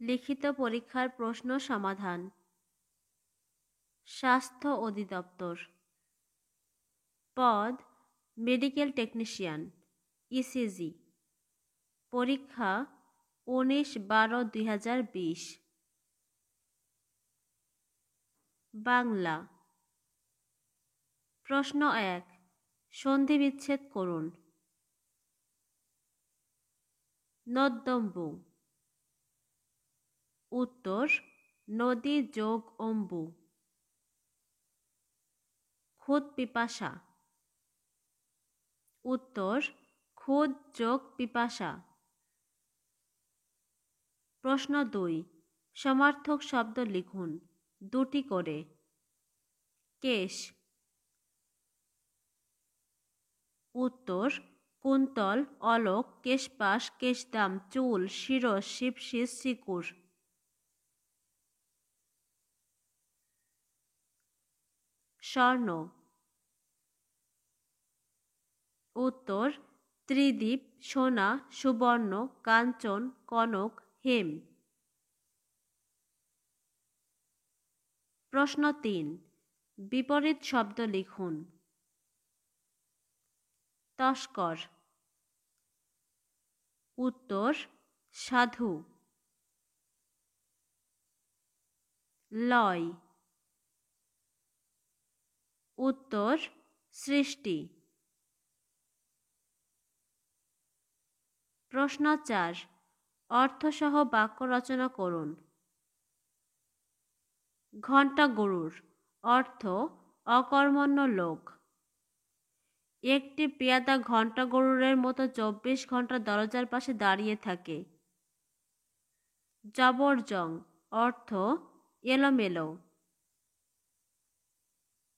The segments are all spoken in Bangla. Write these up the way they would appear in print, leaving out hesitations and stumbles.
লিখিত পরীক্ষার প্রশ্ন সমাধান। স্বাস্থ্য অধিদপ্তর। পদ মেডিকেল টেকনিশিয়ান, ইসিজি। পরীক্ষা 19/12/2020। বাংলা। প্রশ্ন 1, সন্ধি বিচ্ছেদ করুন। নদ্যম্বু। উত্তর নদী যোগ অম্বু। খুদ পিপাসা। উত্তর খুদ যোগ পিপাসা। প্রশ্ন 2, সমার্থক শব্দ লিখুন, দুটি করে। কেশ। উত্তর কুন্তল, অলোক, কেশপাশ, কেশদাম, চুল, শিরস, শিবশিস, শিকুর। স্বর্ণ। উত্তর ত্রিদীপ, সোনা, সুবর্ণ, কাঞ্চন, কনক, হেম। প্রশ্ন 3, বিপরীত শব্দ লিখুন। তস্কর। উত্তর সাধু। লয়। উত্তর সৃষ্টি। প্রশ্ন 4, অর্থসহ বাক্য রচনা করুন। ঘণ্টা গরুর, অর্থ অকর্মণ্য লোক। একটি পেয়াদা ঘণ্টা গরুরের মতো 24 ঘন্টা দরজার পাশে দাঁড়িয়ে থাকে। জবরজং, অর্থ এলোমেলো।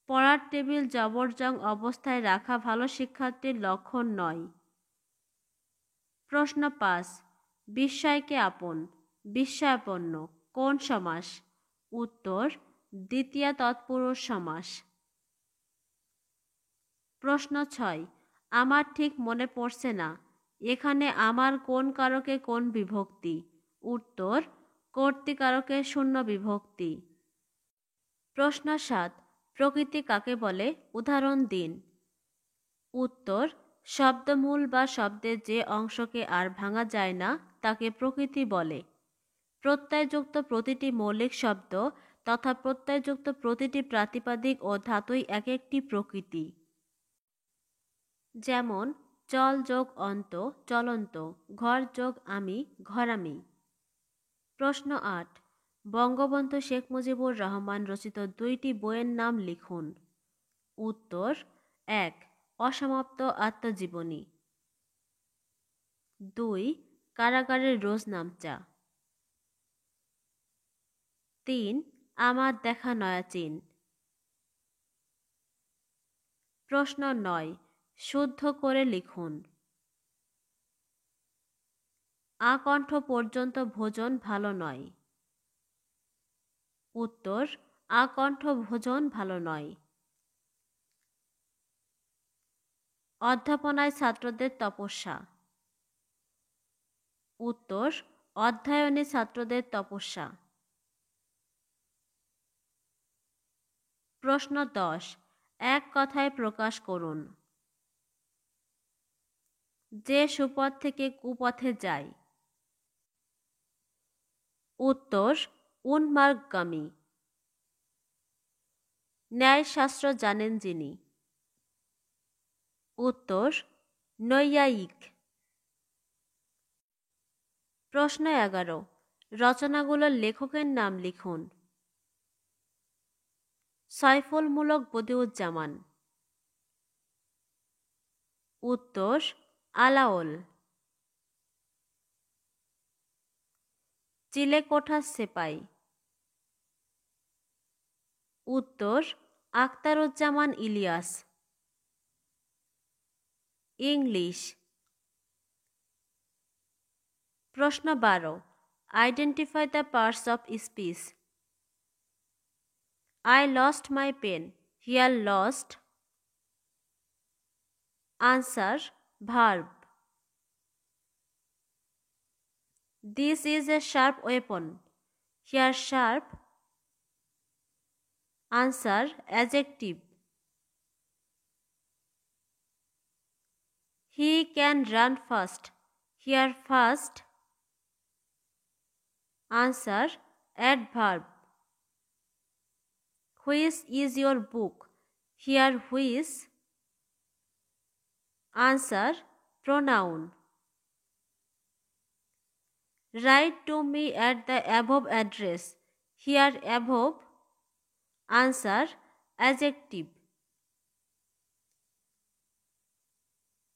পড়ার টেবিল জবরজং অবস্থায় রাখা ভালো শিক্ষার্থীর লক্ষণ নয়। প্রশ্ন 5, বিস্ময়কে আপন, বিস্ময়াপন্ন কোন সমাস? উত্তর দ্বিতীয়া তৎপুরুষ সমাস। প্রশ্ন 6, আমার ঠিক মনে পড়ছে না, এখানে আমার কোন কারকে কোন বিভক্তি? উত্তর কর্তৃকারকে শূন্য বিভক্তি। প্রশ্ন 7, প্রকৃতি কাকে বলে? উদাহরণ দিন। উত্তর শব্দমূল বা শব্দের যে অংশকে আর ভাঙা যায় না তাকে প্রকৃতি বলে। প্রত্যয়যুক্ত প্রতিটি মৌলিক শব্দ তথা প্রত্যয়যুক্ত প্রতিটি প্রাতিপাদিক ও ধাতুই এক একটি প্রকৃতি। যেমন চল যোগ অন্ত, চলন্ত, ঘর যোগ আমি, ঘরামি। প্রশ্ন 8, বঙ্গবন্ধু শেখ মুজিবুর রহমান রচিত 2টি বইয়ের নাম লিখুন। উত্তর 1, অসমাপ্ত আত্মজীবনী। 2, কারাগারের রোজনামচা। 3, আমার দেখা নয়া চীন। প্রশ্ন 9, শুদ্ধ করে লিখুন। আকণ্ঠ পর্যন্ত ভোজন ভালো নয়। উত্তর আকণ্ঠ ভোজন ভালো নয়। অধ্যাপনায় ছাত্রদের তপস্যা। উত্তর অধ্যয়নে ছাত্রদের তপস্যা। প্রশ্ন 10, এক কথায় প্রকাশ করুন। যে সুপথ থেকে কুপথে যায়। উত্তর উন্মার্গগামী। ন্যায়শাস্ত্র জানেন যিনি। উত্তর নৈয়ায়িক। প্রশ্ন 11, রচনাগুলোর লেখকের নাম লিখুন। সাইফুল মুলক বদিউজ্জামান। উত্তর আলাওল। চিলেকোঠা সেপাই। উত্তর আখতারুজ্জামান ইলিয়াস। ইংলিশ। প্রশ্ন 12, identify the parts of speech. I lost my pen. Here lost. Answer verb. This is a sharp weapon. Here sharp. Answer adjective. He can run fast. Here fast. Answer adverb. Which is your book? Here which. Answer pronoun. Write to me at the above address. Here above. Answer adjective.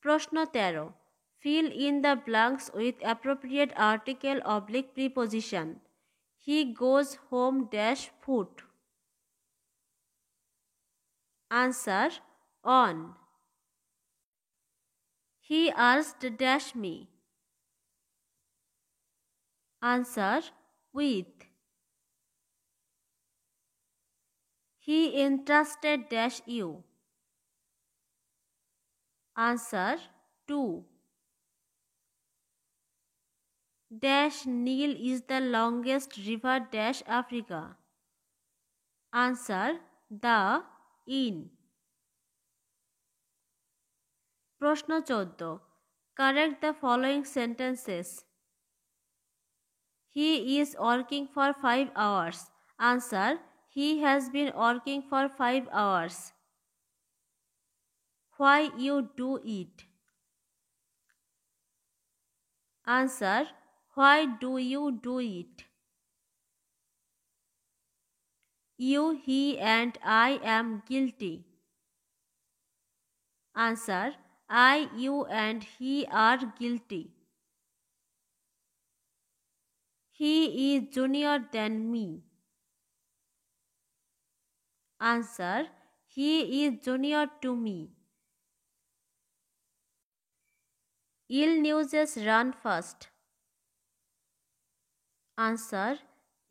প্রশ্ন 13. Fill in the blanks with appropriate article / preposition. He goes home - foot. Answer on. He asked - me. Answer with. He entrusted - you. Answer to. - Nile is the longest river - Africa. Answer the in. প্রশ্ন 14. Correct the following sentences. He is working for 5 hours. Answer. He has been working for 5 hours. Why you do it? Answer. Why do you do it? You, he and I am guilty. Answer. I, you and he are guilty. He is junior than me. Answer. He is junior to me. Ill newses run fast. Answer.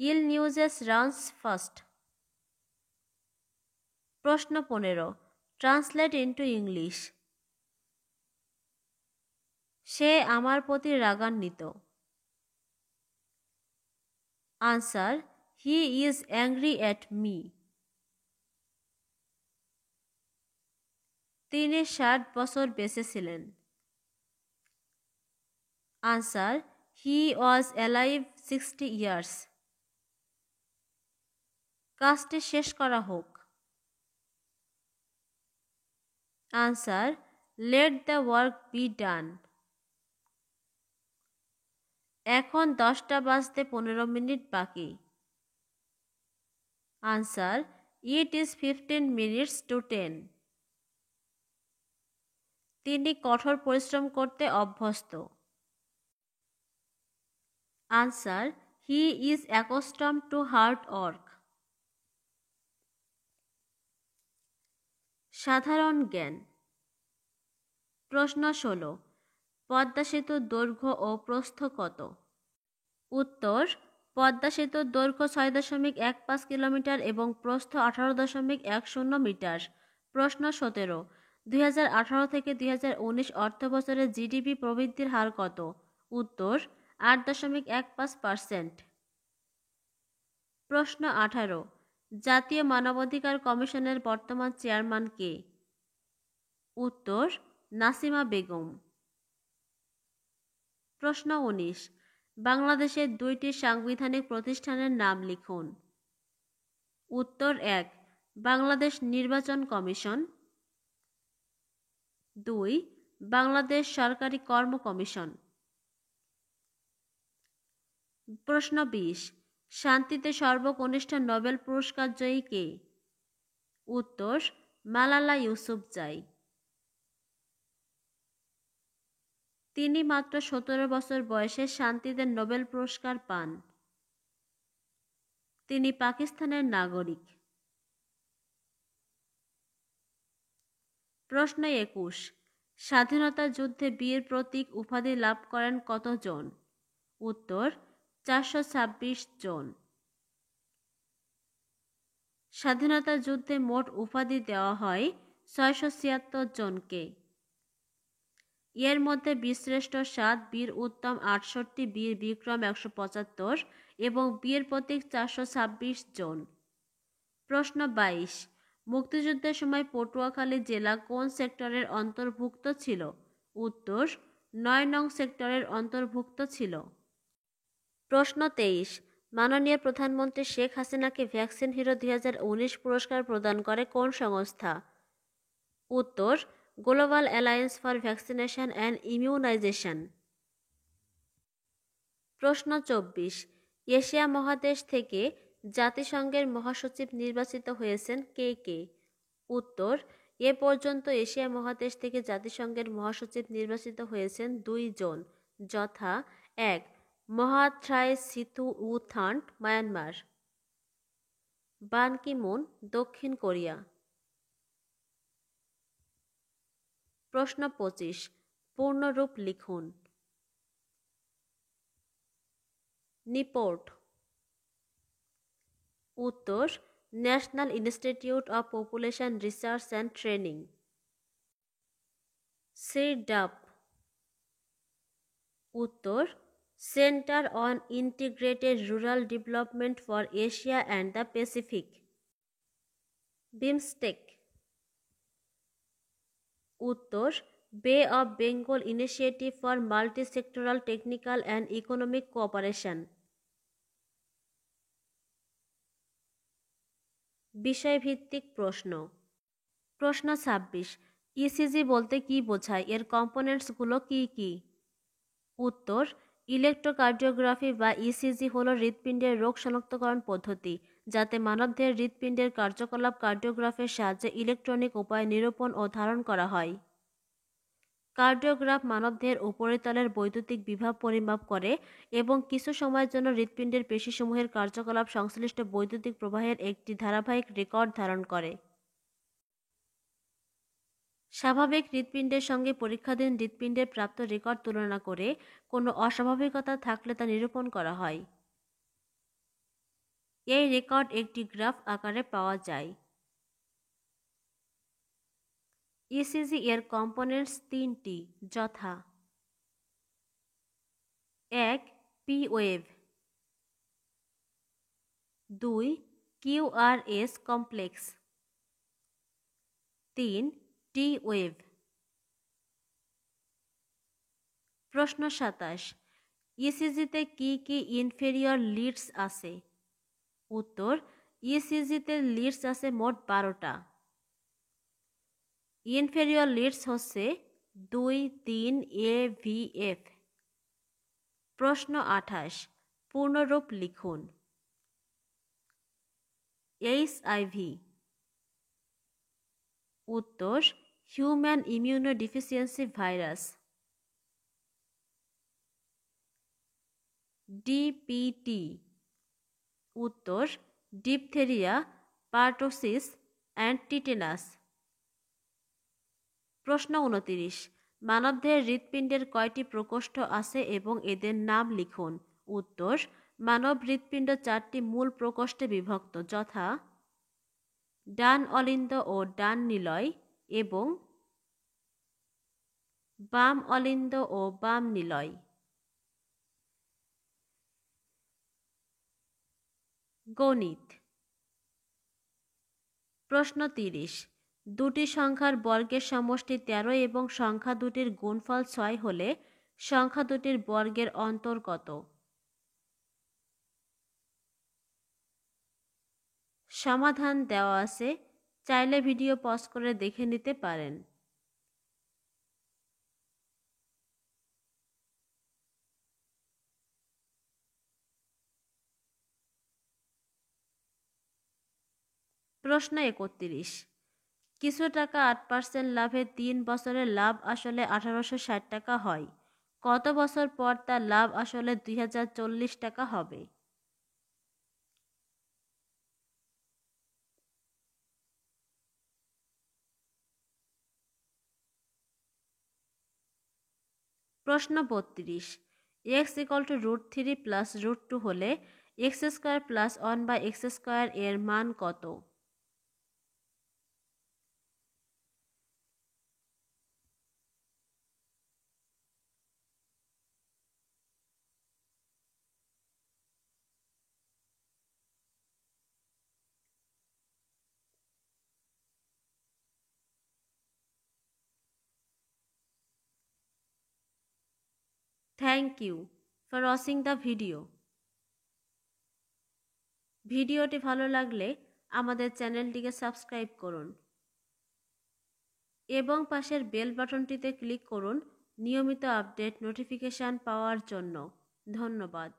Ill newses runs fast. প্রশ্ন 15. Translate into English. সে আমার প্রতি রাগান্বিত. Answer. He is angry at me. তিনি 60 বছর বেঁচে ছিলেন. Answer. He was alive 60 years. কাজটি শেষ করা হোক. Answer. Let the work be done. এখন 10টা বাজতে 15 মিনিট বাকি. Answer. It is 15 minutes to 10. তিনি কঠোর পরিশ্রম করতে অভ্যস্ত. Answer. He is accustomed to hard work. সাধারণ জ্ঞান. প্রশ্ন 16. পদ্মা সেতুর দৈর্ঘ্য ও প্রস্থ কত? উত্তর. পদ্মা সেতুর দৈর্ঘ্য 6.15 কিলোমিটার এবং প্রস্থ 18.10 মিটার. প্রশ্ন 17. 2018 থেকে 2019 অর্থবছরে জিডিপি প্রবৃদ্ধির হার কত? উত্তর. 8.15%. প্রশ্ন 18. জাতীয় মানবাধিকার কমিশনের বর্তমান চেয়ারম্যান কে? উত্তর. নাসিমা বেগম. প্রশ্ন 19. বাংলাদেশের 2টি সাংবিধানিক প্রতিষ্ঠানের নাম লিখুন. উত্তর 1. বাংলাদেশ নির্বাচন কমিশন. 2. বাংলাদেশ সরকারি কর্ম কমিশন. প্রশ্ন 20. শান্তিতে সর্বকনিষ্ঠ নোবেল পুরস্কার জয়ী কে? উত্তর. মালালা ইউসুফজাই. তিনি মাত্র 17 বছর বয়সে শান্তিতে নোবেল পুরস্কার পান. তিনি পাকিস্তানের নাগরিক. প্রশ্ন 21. স্বাধীনতা যুদ্ধে বীর প্রতীক উপাধি লাভ করেন কতজন? উত্তর. 426 জন. স্বাধীনতা যুদ্ধে মোট উপাধি দেওয়া হয় 676 জনকে. এর মধ্যে বীরশ্রেষ্ঠ 7, বীর উত্তম 68, বীর বিক্রম 175 এবং বীর প্রতীক 426 জন। প্রশ্ন 22, মুক্তিযুদ্ধের সময় পটুয়াখালী জেলা কোন সেক্টরের অন্তর্ভুক্ত ছিল? উত্তর 9 নং সেক্টরের অন্তর্ভুক্ত ছিল। প্রশ্ন 23, মাননীয় প্রধানমন্ত্রী শেখ হাসিনাকে ভ্যাকসিন হিরো 2019 পুরস্কার প্রদান করে কোন সংস্থা? উত্তর global alliance for vaccination and immunisation. প্রশ্ন 24, এশিয়া মহাদেশ থেকে জাতিসংঘের মহাসচিব নির্বাচিত হয়েছেন কে কে? উত্তর এ পর্যন্ত এশিয়া মহাদেশ থেকে জাতিসংঘের মহাসচিব নির্বাচিত হয়েছেন 2 জন, যথা 1 মহাথ্রাই সিথুউথান্ড মায়ানমার, বান কি মুন দক্ষিণ কোরিয়া। প্রশ্ন 25, পূর্ণরূপ লিখুন। নিপোর্ট। উত্তর national institute of population research and training. CIRDAP. উত্তর centre on integrated rural development for Asia and the Pacific. BIMSTEC. উত্তর Bay of Bengal initiative for multisectoral technical and economic cooperation. বিষয়ভিত্তিক প্রশ্ন। প্রশ্ন 26, ইসিজি বলতে কি বোঝায়? এর কম্পোনেন্টসগুলো কি কি? উত্তর ইলেকট্রোকার্ডিওগ্রাফি বা ইসিজি হলো হৃৎপিণ্ডের রোগ শনাক্তকরণ পদ্ধতি, যাতে মানবদেহের হৃৎপিণ্ডের কার্যকলাপ কার্ডিওগ্রাফের সাহায্যে ইলেকট্রনিক উপায়ে নিরূপণ ও ধারণ করা হয়। কার্ডিওগ্রাফ মানবদেহের উপরিতলের বৈদ্যুতিক বিভব পরিমাপ করে এবং কিছু সময়ের জন্য হৃৎপিণ্ডের পেশিসমূহের কার্যকলাপ সংশ্লিষ্ট বৈদ্যুতিক প্রবাহের একটি ধারাবাহিক রেকর্ড ধারণ করে। স্বাভাবিক হৃৎপিণ্ডের সঙ্গে পরীক্ষাধীন হৃৎপিণ্ডের প্রাপ্ত রেকর্ড তুলনা করে কোনো অস্বাভাবিকতা থাকলে তা নিরূপণ করা হয়। এই রেকর্ড একটি গ্রাফ আকারে পাওয়া যায়। ইসিজি এর কম্পোনেন্টস 3টি, যথা 1 P wave, 2 QRS complex, 3 T wave. প্রশ্ন 27, ইসিজিতে কি কি ইনফেরিয়র লিডস আছে? উত্তর ইসিজিতে লিডস আছে মোট 12টা। ইনফেরিয়র লিডস হচ্ছে 2, 3 এ ভি এফ। প্রশ্ন 28, পূর্ণরূপ লিখুন। এইচআইভি। উত্তর হিউম্যান ইমিউনোডেফিসিয়েন্সি ভাইরাস। ডিপিটি। উত্তর ডিপথেরিয়া, পার্টোসিস অ্যান্ড টিটেনাস। প্রশ্ন 29, মানবদেহের হৃৎপিণ্ডের কয়টি প্রকোষ্ঠ আছে এবং এদের নাম লিখুন? উত্তর মানব হৃৎপিণ্ড 4টি মূল প্রকোষ্ঠে বিভক্ত, যথা ডান অলিন্দ ও ডান নিলয় এবং বাম অলিন্দ ও বাম নিলয়। গণিত। প্রশ্ন 30, দুটি সংখ্যার বর্গের সমষ্টি 13 এবং সংখ্যা দুটির গুণফল 6 হলে সংখ্যা দুটির বর্গের অন্তর কত? সমাধান দেওয়া আছে, চাইলে ভিডিও পজ করে দেখে নিতে পারেন। প্রশ্ন 31, কিছু টাকা 8% লাভে 3 বছরের লাভ আসলে 1860 টাকা হয়, কত বছর পর তার লাভ আসলে 2040 টাকা হবে? প্রশ্ন 32, x=√3 + √2 হলে x² + 1/x² এর মান কত? Thank you for watching the video. ভিডিওটি ভালো লাগলে আমাদের চ্যানেলটিকে সাবস্ক্রাইব করুন এবং পাশের বেল বাটনটিতে ক্লিক করুন নিয়মিত আপডেট নোটিফিকেশান পাওয়ার জন্য। ধন্যবাদ।